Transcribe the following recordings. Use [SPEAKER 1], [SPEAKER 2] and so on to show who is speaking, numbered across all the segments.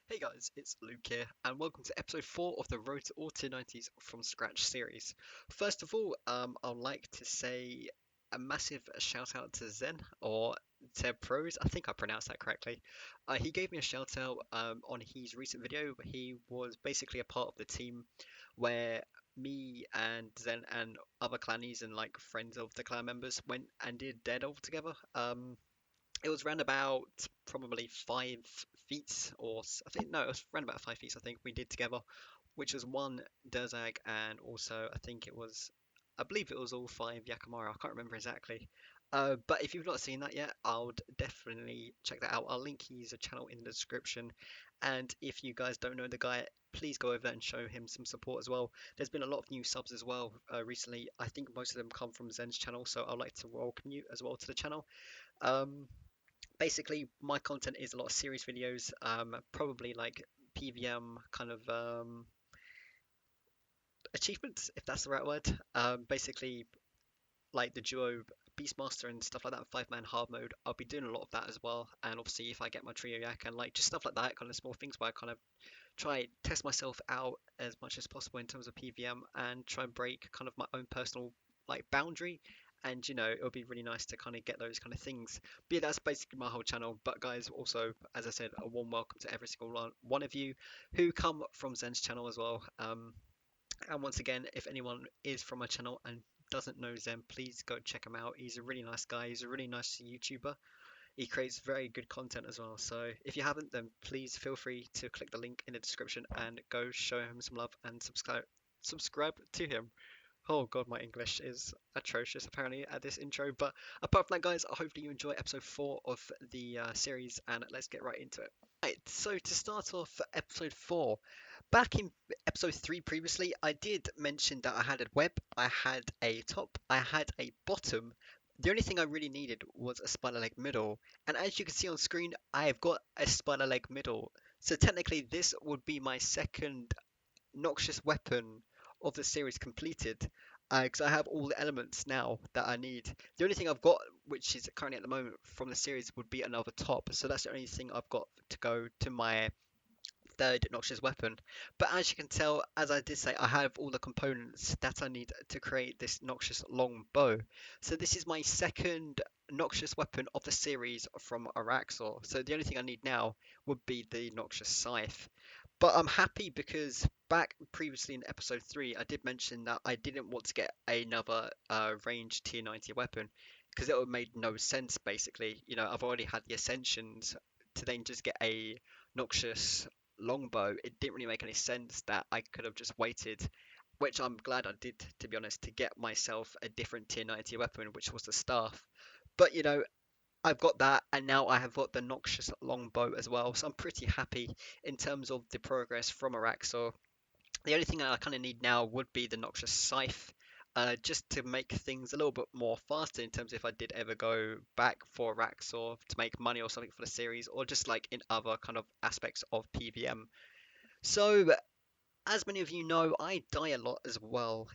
[SPEAKER 1] Hey guys, it's Luke here, and welcome to episode 4 of the Road to All Tier 90s from Scratch series. First of all, I'd like to say a massive shout out to Zen, or Ted Pros, I think I pronounced that correctly. He gave me a shout out on his recent video. He was basically a part of the team where me and Zen and other clannies and like friends of the clan members went and did Dead all together. It was around about probably 5 feet, or I think no, it was around about 5 feet. I think we did together, which was one Derzag, and also I believe it was all 5 Yakamara. I can't remember exactly. But if you've not seen that yet, I would definitely check that out. I'll link his channel in the description. And if you guys don't know the guy, please go over there and show him some support as well. There's been a lot of new subs as well recently. I think most of them come from Zen's channel, so I'd like to welcome you as well to the channel. Um, Basically my content is a lot of series videos, probably like PVM kind of achievements, if that's the right word. Basically like the duo Beastmaster and stuff like that, 5-man hard mode. I'll be doing a lot of that as well, and obviously if I get my trio yak and like just stuff like that, kind of small things where I kind of try test myself out as much as possible in terms of PVM and try and break kind of my own personal like boundary. And it would be really nice to kind of get those kind of things. But yeah, that's basically my whole channel. But guys, also as I said, a warm welcome to every single one of you who come from Zen's channel as well. And once again, if anyone is from my channel and doesn't know Zen, please go check him out. He's a really nice guy. He's a really nice YouTuber. He creates very good content as well. So if you haven't, then please feel free to click the link in the description and go show him some love and subscribe to him. Oh god, my English is atrocious apparently at this intro. But apart from that, guys, hopefully you enjoy episode 4 of the series, and let's get right into it. Right, so to start off episode 4, back in episode 3 previously, I did mention that I had a web, I had a top, I had a bottom. The only thing I really needed was a spider leg middle, and as you can see on screen, I have got a spider leg middle. So technically, this would be my second noxious weapon of the series completed, because I have all the elements now that I need. The only thing I've got, which is currently at the moment from the series, would be another top. So that's the only thing I've got to go to my third noxious weapon. But as you can tell, as I did say, I have all the components that I need to create this noxious long bow. So this is my second noxious weapon of the series from Araxxor. So the only thing I need now would be the noxious scythe. But I'm happy because back previously in episode 3, I did mention that I didn't want to get another ranged tier 90 weapon because it would have made no sense basically. I've already had the Ascensions to then just get a Noxious longbow. It didn't really make any sense that I could have just waited, which I'm glad I did, to be honest, to get myself a different tier 90 weapon, which was the staff. But I've got that, and now I have got the Noxious longbow as well, so I'm pretty happy in terms of the progress from Araxxor. The only thing I kind of need now would be the Noxious Scythe, just to make things a little bit more faster in terms of if I did ever go back for Araxxor to make money or something for the series, or just like in other kind of aspects of PVM. So, as many of you know, I die a lot as well,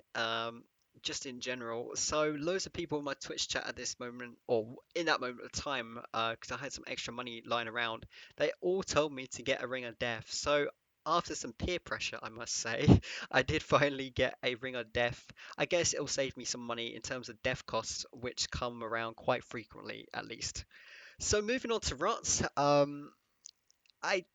[SPEAKER 1] just in general. So, loads of people in my Twitch chat at this moment, or in that moment of time, because I had some extra money lying around, they all told me to get a Ring of Death. So, after some peer pressure, I must say, I did finally get a Ring of Death. I guess it'll save me some money in terms of death costs, which come around quite frequently, at least. So, moving on to Ruts, I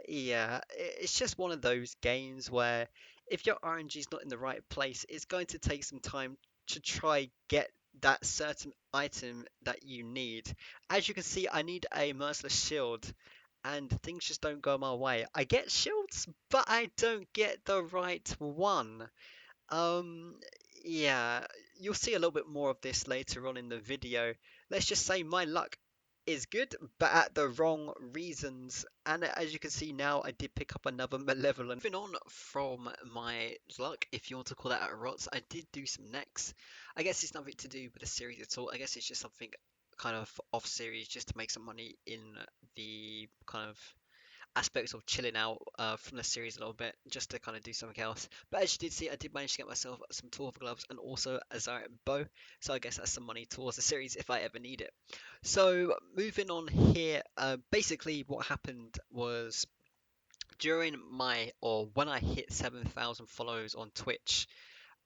[SPEAKER 1] yeah, it's just one of those games where if your RNG is not in the right place, it's going to take some time to try get that certain item that you need. As you can see, I need a merciless shield, and things just don't go my way. I get shields, but I don't get the right one. Um, yeah, you'll see a little bit more of this later on in the video. Let's just say my luck is good, but at the wrong reasons. And as you can see now, I did pick up another Malevolent. Moving on from my luck, if you want to call that a rots, I did do some next. I guess it's nothing to do with the series at all. I guess it's just something kind of off series just to make some money in the kind of aspects of chilling out from the series a little bit, just to kind of do something else. But as you did see, I did manage to get myself some Torva gloves and also a Zarya bow, so I guess that's some money towards the series if I ever need it. So moving on here, basically what happened was during my or when I hit 7,000 follows on Twitch,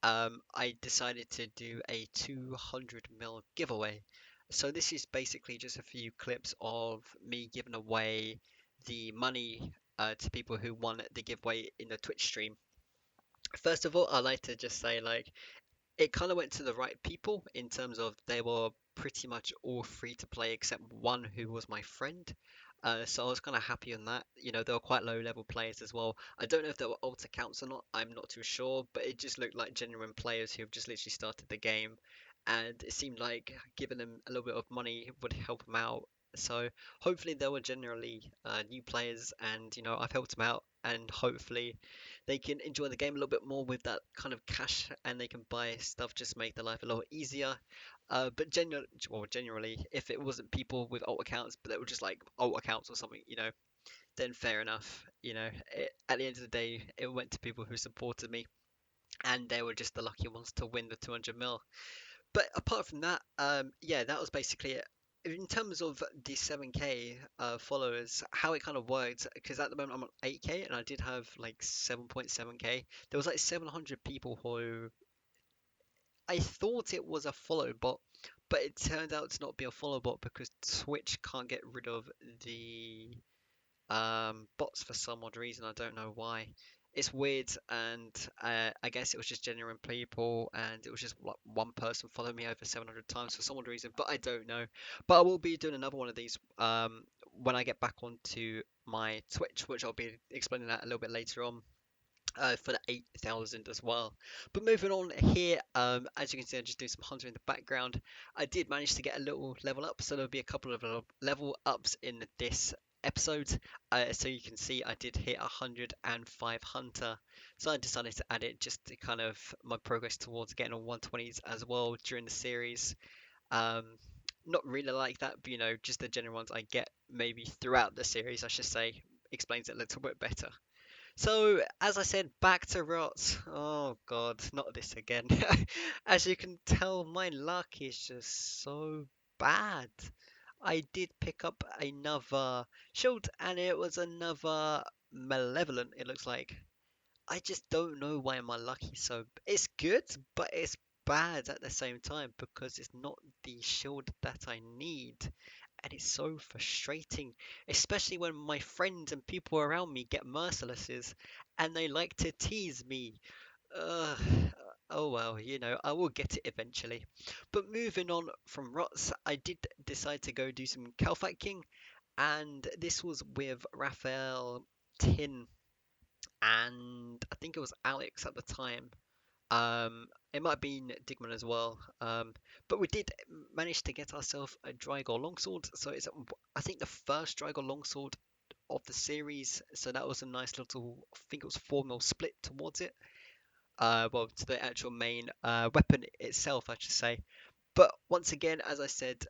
[SPEAKER 1] I decided to do a 200 mil giveaway. So this is basically just a few clips of me giving away the money to people who won the giveaway in the Twitch stream. First of all, I like to just say like it kind of went to the right people in terms of they were pretty much all free to play except one who was my friend. So I was kind of happy on that. You know, they were quite low level players as well. I don't know if they were alt accounts or not. I'm not too sure, but it just looked like genuine players who have just literally started the game, and it seemed like giving them a little bit of money would help them out. So hopefully they were generally new players, and you know I've helped them out, and hopefully they can enjoy the game a little bit more with that kind of cash, and they can buy stuff just to make their life a little easier. But generally, if it wasn't people with alt accounts, but they were just like alt accounts or something, you know, then fair enough. You know, at the end of the day, it went to people who supported me, and they were just the lucky ones to win the 200 mil. But apart from that, yeah, that was basically it. In terms of the 7k followers, how it kind of worked, because at the moment I'm on 8k and I did have like 7.7k. There was like 700 people who I thought it was a follow bot, but it turned out to not be a follow bot because Twitch can't get rid of the bots for some odd reason. I don't know why. It's weird, and I guess it was just genuine people, and it was just like one person following me over 700 times for some odd reason, but I don't know. But I will be doing another one of these when I get back onto my Twitch, which I'll be explaining that a little bit later on. For the 8,000 as well. But moving on here, as you can see, I'm just doing some hunter in the background. I did manage to get a little level up, so there'll be a couple of level ups in this episode. So you can see I did hit 105 hunter, so I decided to add it just to kind of my progress towards getting on 120s as well during the series. Um, Not really like that, but you know, just the general ones I get maybe throughout the series, I should say, explains it a little bit better. So, as I said, back to rots. Oh god, not this again. As you can tell, my luck is just so bad. I did pick up another shield, and it was another malevolent, it looks like. I just don't know why my luck is so. It's good, but it's bad at the same time because it's not the shield that I need, and it's so frustrating, especially when my friends and people around me get mercilesses and they like to tease me. Ugh. Oh well, you know, I will get it eventually. But moving on from Rots, I did decide to go do some Kalfat King, and this was with Raphael, Tin, and I think it was Alex at the time. It might have been Digman as well. But we did manage to get ourselves a Drygor longsword. So it's I think the first Drygor longsword of the series. So that was a nice little, I think it was 4 mil split towards it. Well, to the actual main weapon itself, I should say. But once again, as I said,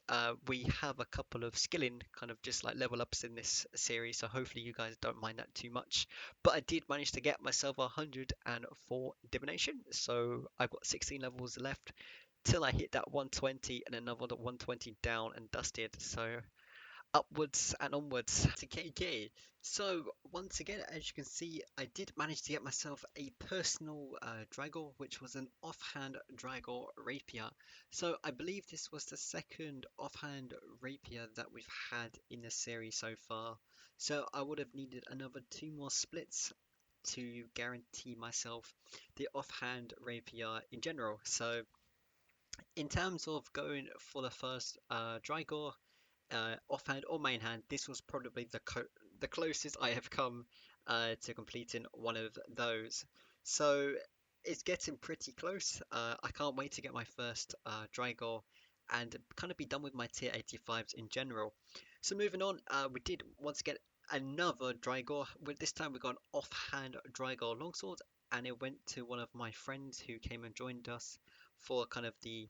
[SPEAKER 1] we have a couple of skilling kind of just like level ups in this series, so hopefully you guys don't mind that too much. But I did manage to get myself 104 divination, so I've got 16 levels left till I hit that 120 and another 120 down and dusted. So upwards and onwards to KK. So once again, as you can see, I did manage to get myself a personal Dragor, which was an offhand Dragor rapier. So I believe this was the second offhand rapier that we've had in the series so far. So I would have needed another 2 more splits to guarantee myself the offhand rapier in general. So in terms of going for the first Drygor, offhand or main hand, this was probably the closest I have come to completing one of those. So it's getting pretty close. I can't wait to get my first Drygor and kind of be done with my tier 85s in general. So moving on, we did once get another Drygor. This time we got an offhand Drygor longsword, and it went to one of my friends who came and joined us for kind of the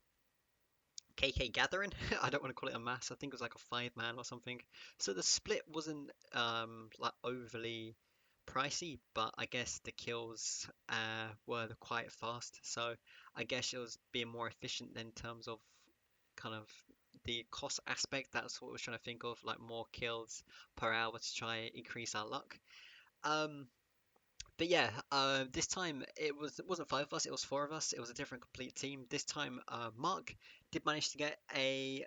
[SPEAKER 1] KK Gathering. I don't want to call it a mass. I think it was like a 5 man or something. So the split wasn't like overly pricey, but I guess the kills were quite fast. So I guess it was being more efficient in terms of kind of the cost aspect. That's what I was trying to think of, like more kills per hour to try and increase our luck. Um, but yeah, this time it wasn't 5 of us, it was 4 of us. It was a different complete team. This time, Mark did manage to get a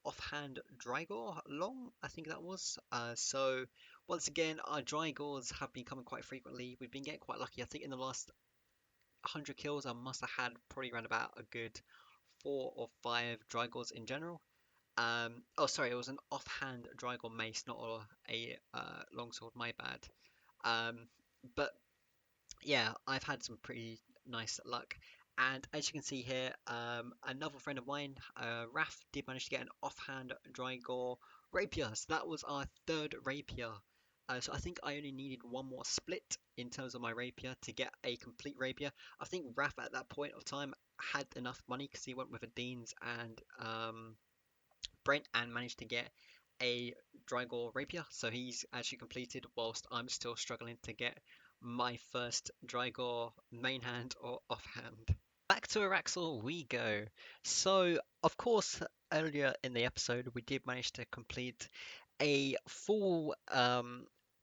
[SPEAKER 1] offhand Drygor long, I think that was. So once again, our Drygors have been coming quite frequently. We've been getting quite lucky. I think in the last 100 kills, I must have had probably around about a good 4 or 5 Drygors in general. Oh, sorry, it was an offhand Drygor mace, not a longsword. My bad. But yeah, I've had some pretty nice luck. And as you can see here, another friend of mine, Raf, did manage to get an offhand Drygor rapier. So that was our third rapier. So I think I only needed one more split in terms of my rapier to get a complete rapier. I think Raf at that point of time had enough money because he went with a Dean's and Brent and managed to get a Drygor Rapier. So he's actually completed whilst I'm still struggling to get my first Drygor main hand or offhand. Back to Araxxor we go. So, of course, earlier in the episode, we did manage to complete a full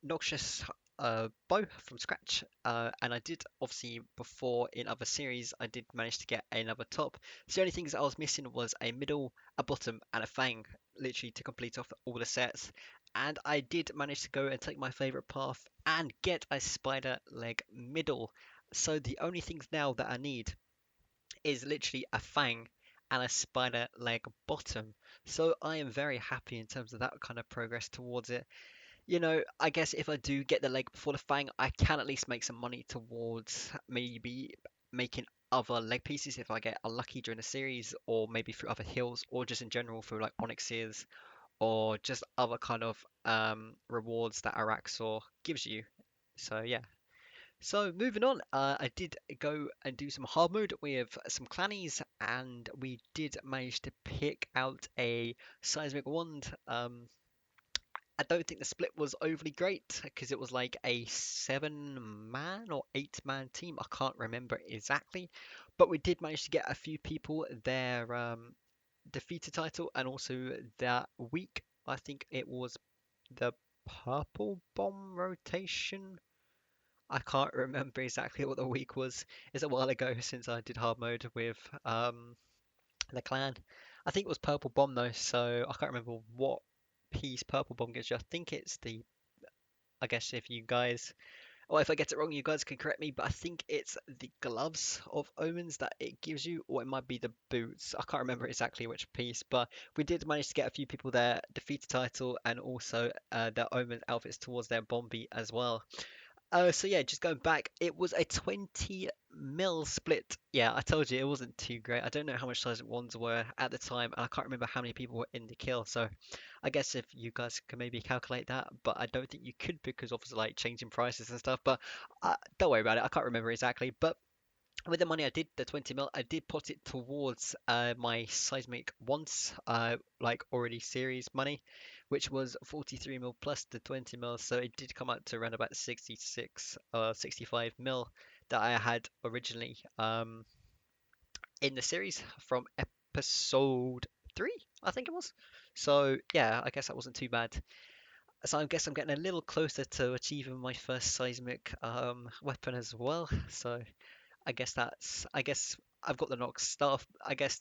[SPEAKER 1] Noxious bow from scratch. And I did, obviously, before in other series, I did manage to get another top. So the only things I was missing was a middle, a bottom, and a fang, literally to complete off all the sets. And I did manage to go and take my favorite path and get a spider leg middle. So the only things now that I need is literally a fang and a spider leg bottom. So I am very happy in terms of that kind of progress towards it. You know, I guess if I do get the leg before the fang, I can at least make some money towards maybe making other leg pieces if I get unlucky during the series, or maybe through other hills, or just in general through like onyxes, or just other kind of rewards that Araxxor gives you. So yeah, so moving on, I did go and do some hard mode with some clannies, and we did manage to pick out a seismic wand. I don't think the split was overly great because it was like a 7 man or 8 man team. I can't remember exactly, but we did manage to get a few people their defeated title, and also that week I think it was the purple bomb rotation. I can't remember exactly what the week was. It's a while ago since I did hard mode with the clan. I think it was Purple Bomb though, so I can't remember what piece Purple Bomb gives you. I think it's the. I guess if you guys, or if I get it wrong, you guys can correct me. But I think it's the gloves of omens that it gives you, or it might be the boots. I can't remember exactly which piece, but we did manage to get a few people there defeat the title and also their omen outfits towards their Bombi as well. So yeah, just going back, it was a 20 mil split. Yeah, I told you it wasn't too great. I don't know how much size ones were at the time, and I can't remember how many people were in the kill. So I guess if you guys can maybe calculate that, but I don't think you could because obviously like changing prices and stuff. But don't worry about it. I can't remember exactly. But with the money I did, the 20 mil, I did put it towards my seismic once, like already series money, which was 43 mil plus the 20 mil. So it did come out to around about 66 or 65 mil that I had originally in the series from episode 3, I think it was. So yeah, I guess that wasn't too bad. So I guess I'm getting a little closer to achieving my first seismic weapon as well. So I guess I've got the Nox stuff. I guess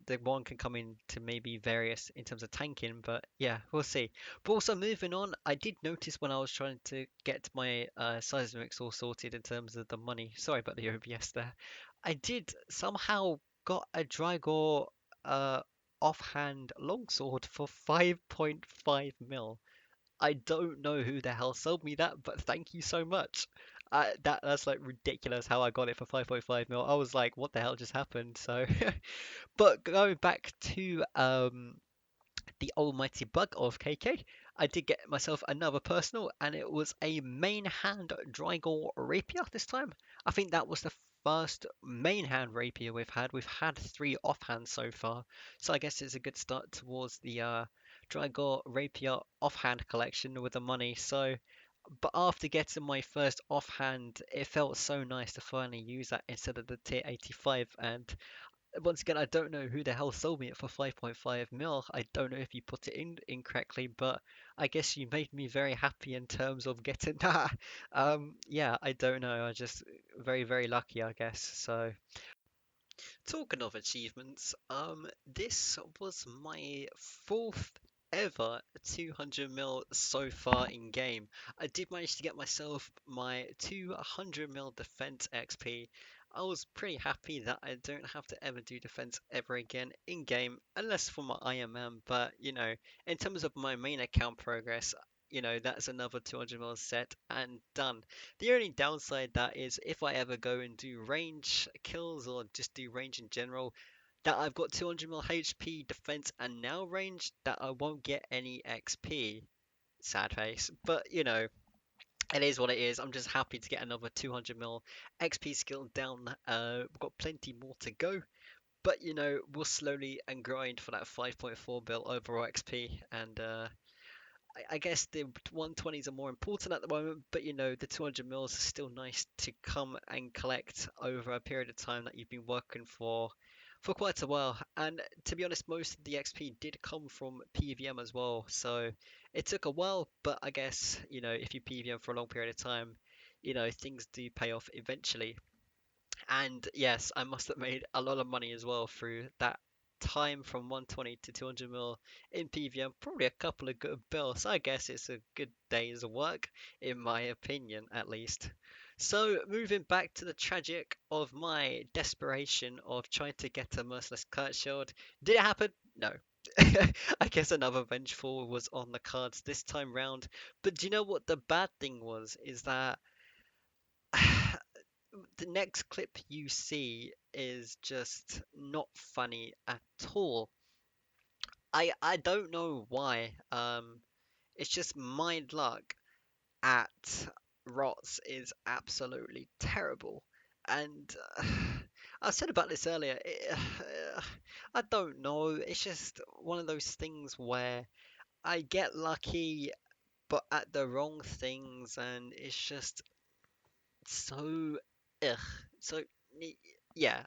[SPEAKER 1] the one can come in to maybe various in terms of tanking, but yeah, we'll see. But also moving on, I did notice when I was trying to get my seismics all sorted in terms of the money. Sorry about the OBS there. I did somehow got a Drygor uh offhand longsword for 5.5 mil. I don't know who the hell sold me that, but thank you so much. That's like ridiculous how I got it for 5.5 mil. I was like, what the hell just happened? So, but going back to the almighty bug of KK, I did get myself another personal, and it was a main hand Drygor rapier this time. I think that was the first main hand rapier we've had. We've had three offhands so far, so I guess it's a good start towards the Dragor rapier offhand collection with the money. So, but after getting my first offhand, it felt so nice to finally use that instead of the tier 85. And once again, I don't know who the hell sold me it for 5.5 mil. I don't know if you put it in incorrectly, but I guess you made me very happy in terms of getting that. Yeah, I don't know. I just very, very lucky, I guess. So, talking of achievements, this was my fourth ever 200 mil so far in game. I did manage to get myself my 200 mil defense XP. I was pretty happy that I don't have to ever do defense ever again in game, unless for my IMM. But in terms of my main account progress, that's another 200 mil set and done. The only downside that is if I ever go and do range kills or just do range in general, that I've got 200 mil HP, defense, and now range, that I won't get any XP. Sad face. But it is what it is. I'm just happy to get another 200 mil XP skill down. We've got plenty more to go. But we'll slowly and grind for that 5.4 bill overall XP, and I guess the 120s are more important at the moment, but the 200 mils is still nice to come and collect over a period of time that you've been working for quite a while. And to be honest, most of the XP did come from PVM as well, so it took a while, but I guess if you PVM for a long period of time, things do pay off eventually. And yes, I must have made a lot of money as well through that time from 120 to 200 mil in PVM. Probably a couple of good bills. I guess it's a good day's work, in my opinion, at least. So, moving back to the tragic of my desperation of trying to get a merciless kite shield. Did it happen? No. I guess another vengeful was on the cards this time round. But do you know what the bad thing was? Is that the next clip you see is just not funny at all. I don't know why. It's just mind luck at Rots is absolutely terrible. And I said about this earlier. I don't know. It's just one of those things where I get lucky, but at the wrong things, and it's just so ugh. So yeah,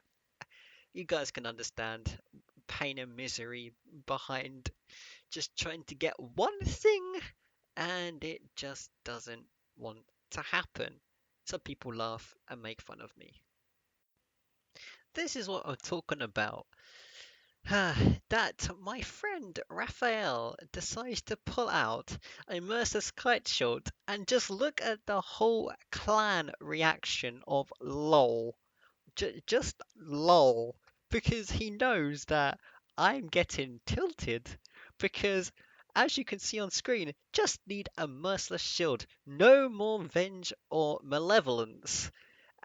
[SPEAKER 1] you guys can understand pain and misery behind just trying to get one thing and it just doesn't want to happen. Some people laugh and make fun of me. This is what I'm talking about. That my friend Raphael decides to pull out a Mercer's kite shot and just look at the whole clan reaction of lol. Just lol, because he knows that I'm getting tilted. Because as you can see on screen, just need a merciless shield, no more venge or malevolence.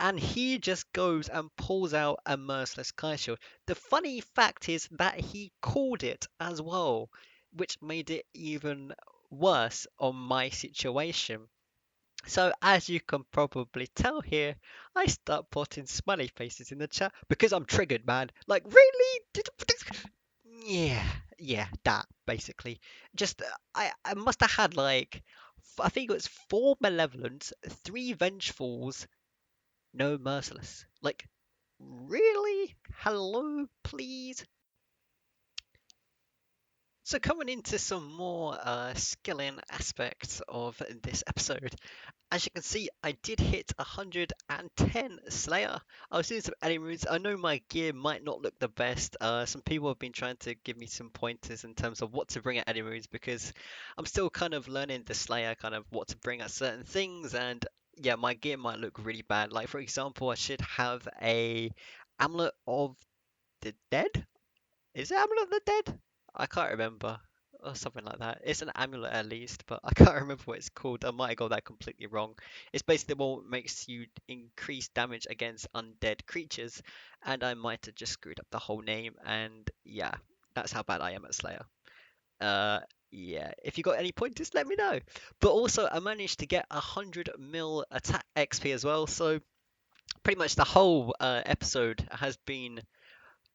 [SPEAKER 1] And he just goes and pulls out a merciless Kai shield. The funny fact is that he called it as well, which made it even worse on my situation. So as you can probably tell here, I start putting smiley faces in the chat because I'm triggered, man. Like, really? Yeah, yeah, that basically. Just I must have had like I think it was four malevolence, three vengefuls, no merciless. Like, really? Hello, please. So coming into some more skilling aspects of this episode, as you can see, I did hit 110 Slayer. I was doing some edit moves. I know my gear might not look the best. Some people have been trying to give me some pointers in terms of what to bring at edit moves because I'm still kind of learning the Slayer, kind of what to bring at certain things. And yeah, my gear might look really bad. Like for example, I should have a Amulet of the Dead. Is it Amulet of the Dead? I can't remember. Or something like that. It's an amulet at least, but I can't remember what it's called. I might have got that completely wrong. It's basically what makes you increase damage against undead creatures, and I might have just screwed up the whole name, and yeah, that's how bad I am at Slayer. Uh, yeah, if you got any pointers, let me know. But also, I managed to get 100 mil attack XP as well, so pretty much the whole episode has been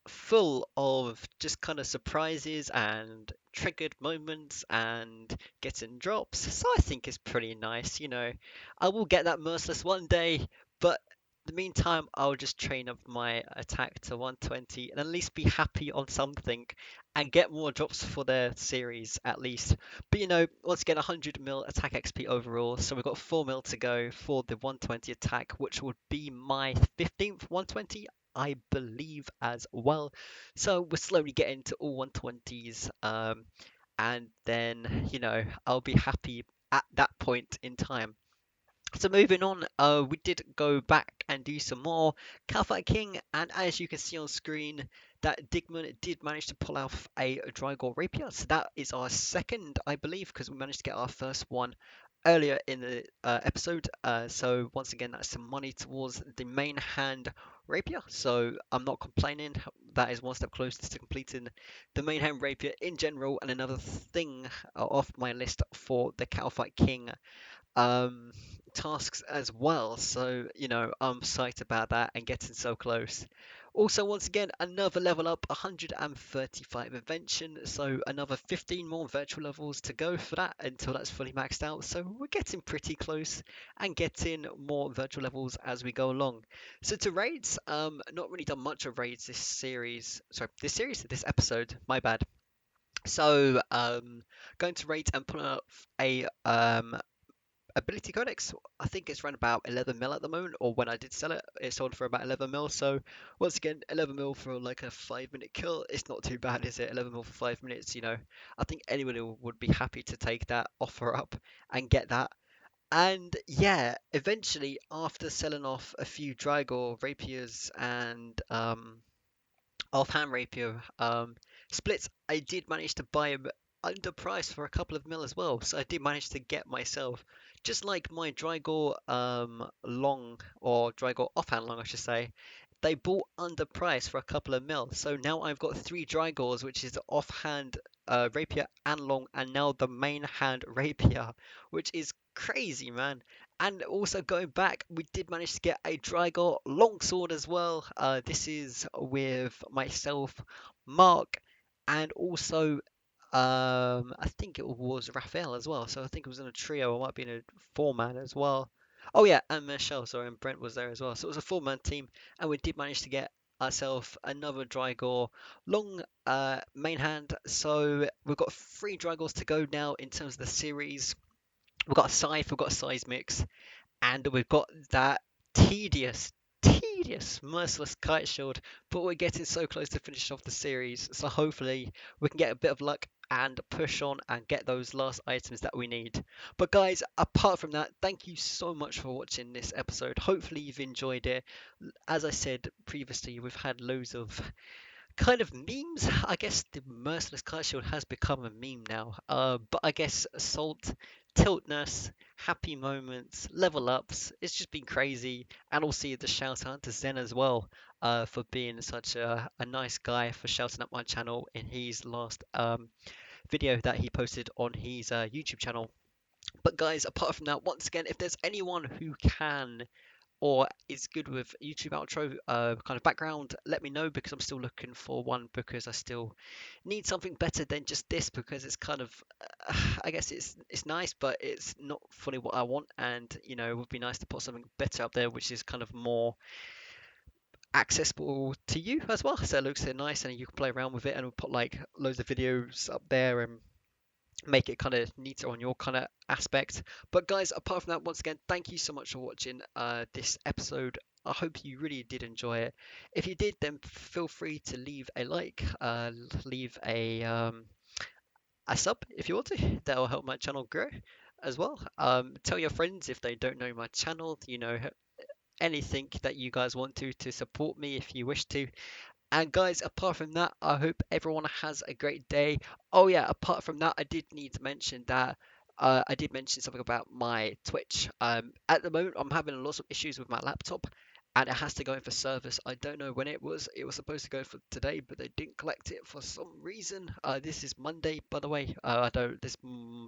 [SPEAKER 1] full of just kind of surprises and triggered moments and getting drops. So I think it's pretty nice. I will get that merciless one day, but in the meantime, I'll just train up my attack to 120 and at least be happy on something and get more drops for the series at least. But once again, 100 mil attack XP overall, so we've got 4 mil to go for the 120 attack, which would be my 15th 120. I believe as well. So we're slowly getting to all 120s, and then I'll be happy at that point in time. So moving on, we did go back and do some more Calfight King, and as you can see on screen, that Digman did manage to pull off a Drygor Rapier. So that is our second, I believe, because we managed to get our first one earlier in the episode. So once again, that's some money towards the main hand Rapier. So I'm not complaining. That is one step closer to completing the main hand Rapier in general, and another thing off my list for the Calfight King um, tasks as well. So, I'm psyched about that and getting so close. Also, once again, another level up, 135 invention, so another 15 more virtual levels to go for that until that's fully maxed out. So we're getting pretty close and getting more virtual levels as we go along. So to raids, not really done much of raids this series. Sorry, this episode. My bad. So, going to rate and put up a Ability Codex, I think it's around about 11 mil at the moment, or when I did sell it, it sold for about 11 mil. So once again, 11 mil for like a 5 minute kill, it's not too bad, is it? 11 mil for 5 minutes, I think anyone who would be happy to take that offer up and get that. And yeah, eventually, after selling off a few Drygor Rapiers and offhand rapier splits, I did manage to buy them underpriced for a couple of mil as well. So I did manage to get myself, just like my Drygor long, or Drygor offhand long, I should say. They bought underpriced for a couple of mil. So now I've got three Drygors, which is the offhand rapier and long, and now the main hand rapier, which is crazy, man. And also going back, we did manage to get a Drygor longsword as well. This is with myself, Mark, and also I think it was Raphael as well. So I think it was in a trio. It might be in a four-man as well. Oh yeah, and Michelle, sorry, and Brent was there as well. So it was a four-man team, and we did manage to get ourselves another Drygor long main hand. So we've got three Drygors to go now in terms of the series. We've got a Scythe, we've got a Seismix, and we've got that tedious, merciless kite shield, but we're getting so close to finishing off the series, so hopefully we can get a bit of luck and push on and get those last items that we need. But guys, apart from that, thank you so much for watching this episode. Hopefully you've enjoyed it. As I said previously, we've had loads of kind of memes. I guess the merciless kite shield has become a meme now. But I guess assault, tiltness, happy moments, level ups. It's just been crazy. And also the shout out to Zen as well. For being such a nice guy, for shouting up my channel in his last video that he posted on his YouTube channel. But guys, apart from that, once again, if there's anyone who can or is good with YouTube outro kind of background, let me know, because I'm still looking for one, because I still need something better than just this, because it's kind of I guess it's nice, but it's not fully what I want, and it would be nice to put something better up there which is kind of more accessible to you as well, so it looks nice and you can play around with it, and we'll put like loads of videos up there and make it kind of neater on your kind of aspect. But guys, apart from that, once again, thank you so much for watching this episode. I hope you really did enjoy it. If you did, then feel free to leave a like, leave a sub if you want to. That will help my channel grow as well. Tell your friends if they don't know my channel, anything that you guys want to support me if you wish to. And guys, apart from that, I hope everyone has a great day. Oh yeah, apart from that, I did need to mention that I did mention something about my Twitch. At the moment, I'm having lots of issues with my laptop, and it has to go in for service. I don't know when it was. It was supposed to go for today, but they didn't collect it for some reason. This is Monday, by the way. I don't. This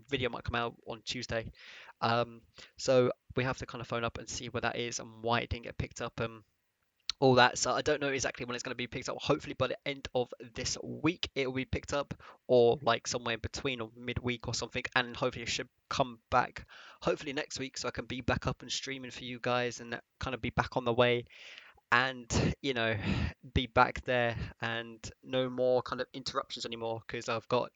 [SPEAKER 1] video might come out on Tuesday, um, so we have to kind of phone up and see where that is and why it didn't get picked up. All that. So I don't know exactly when it's going to be picked up. Hopefully by the end of this week it will be picked up, or like somewhere in between or midweek or something. And hopefully it should come back. Hopefully next week, so I can be back up and streaming for you guys and kind of be back on the way and be back there and no more kind of interruptions anymore because I've got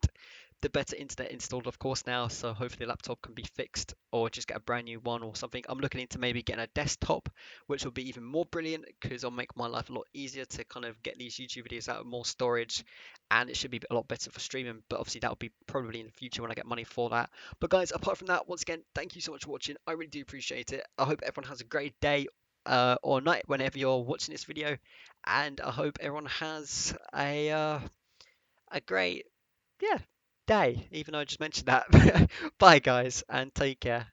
[SPEAKER 1] the better internet installed of course now, so hopefully the laptop can be fixed or just get a brand new one or something. I'm looking into maybe getting a desktop, which will be even more brilliant because it'll make my life a lot easier to kind of get these YouTube videos out of more storage, and it should be a lot better for streaming, but obviously that will be probably in the future when I get money for that. But guys, apart from that, once again, thank you so much for watching. I really do appreciate it. I hope everyone has a great day or night whenever you're watching this video, and I hope everyone has a great, yeah, day, even though I just mentioned that. Bye guys, and take care.